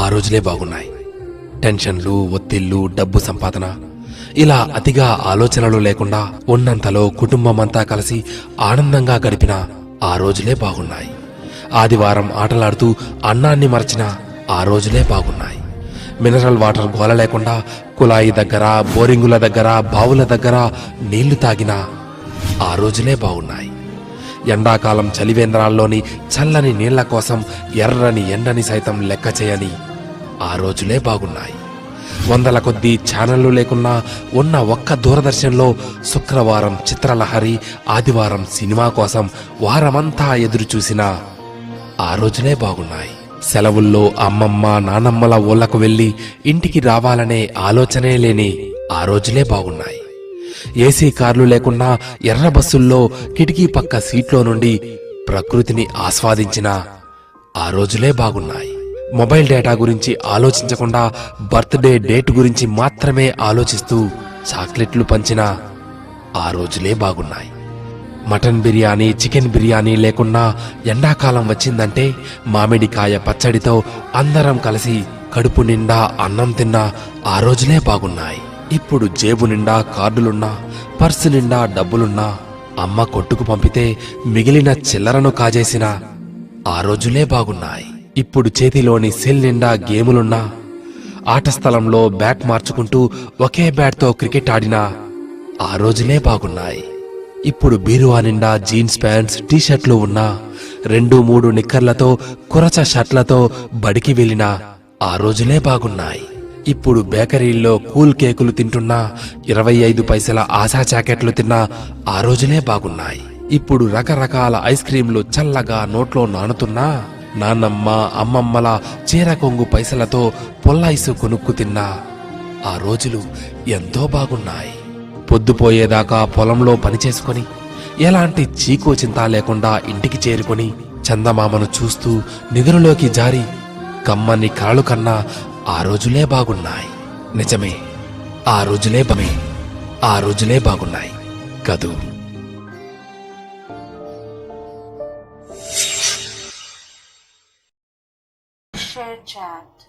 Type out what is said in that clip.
ఆ రోజులే బాగున్నాయి. టెన్షన్లు, ఒత్తిళ్లు, డబ్బు సంపాదన ఇలా అతిగా ఆలోచనలు లేకుండా ఉన్నంతలో కుటుంబమంతా కలిసి ఆనందంగా గడిపిన ఆ రోజులే బాగున్నాయి. ఆదివారం ఆటలాడుతూ అన్నాన్ని మరచిన ఆ రోజులే బాగున్నాయి. మినరల్ వాటర్ గోల లేకుండా కుళాయి దగ్గర, బోరింగుల దగ్గర, బావుల దగ్గర నీళ్లు తాగిన ఆ రోజులే బాగున్నాయి. ఎండాకాలం చలివేంద్రాల్లోని చల్లని నీళ్ల కోసం ఎర్రని ఎండని సైతం లెక్క చేయని ఆ రోజులే బాగున్నాయి. వందల కొద్దీ ఛానళ్లు లేకున్నా ఉన్న ఒక్క దూరదర్శన్లో శుక్రవారం చిత్రలహరి, ఆదివారం సినిమా కోసం వారమంతా ఎదురు చూసిన ఆ రోజులే బాగున్నాయి. సెలవుల్లో అమ్మమ్మ, నానమ్మల ఊళ్లకు వెళ్లి ఇంటికి రావాలనే ఆలోచనే లేని ఆ రోజులే బాగున్నాయి. ఏసీ కార్లు లేకున్నా ఎర్ర బస్సుల్లో కిటికీ పక్క సీట్లో నుండి ప్రకృతిని ఆస్వాదించిన ఆ రోజులే బాగున్నాయి. మొబైల్ డేటా గురించి ఆలోచించకుండా బర్త్డే డేట్ గురించి మాత్రమే ఆలోచిస్తూ చాక్లెట్లు పంచిన ఆ రోజులే బాగున్నాయి. మటన్ బిర్యానీ, చికెన్ బిర్యానీ లేకున్నా ఎండాకాలం వచ్చిందంటే మామిడికాయ పచ్చడితో అందరం కలిసి కడుపు నిండా అన్నం తిన్న ఆ రోజులే బాగున్నాయి. ఇప్పుడు జేబు నిండా కార్డులున్నా, పర్సు నిండా డబ్బులున్నా అమ్మ కొట్టుకు పంపితే మిగిలిన చిల్లరను కాజేసిన ఆ రోజులే బాగున్నాయి. ఇప్పుడు చేతిలోని సెల్ నిండా గేములున్నా, ఆట స్థలంలో బ్యాట్ మార్చుకుంటూ ఒకే బ్యాట్తో క్రికెట్ ఆడిన ఆ రోజులే బాగున్నాయి. ఇప్పుడు బీరువా నిండా జీన్స్ ప్యాంట్స్, టీషర్ట్లు ఉన్నా 2-3 నిక్కర్లతో, కురచ షర్ట్లతో బడికి వెళ్లిన ఆ రోజులే బాగున్నాయి. ఇప్పుడు బేకరీల్లో కూల్ కేకులు తింటున్నా, 25 పైసల ఆశా జాకెట్లు తిన్నా ఆ రోజులే బాగున్నాయి. ఇప్పుడు రకరకాల ఐస్ క్రీంలు చల్లగా నోట్లో నానుతున్నా, నాన్నమ్మ, అమ్మమ్మల చీర కొంగు పైసలతో పొల్లైసు కొనుక్కు తిన్నా ఆ రోజులు ఎంతో బాగున్నాయి. పొద్దుపోయేదాకా పొలంలో పనిచేసుకొని ఎలాంటి చీకో చింత లేకుండా ఇంటికి చేరుకొని చందమామను చూస్తూ నిద్రలోకి జారి కమ్మని కలలు కన్నా ఆ రోజులే బాగున్నాయి. నిజమే, ఆ రోజులే బాగున్నాయి కదూ. Share chat.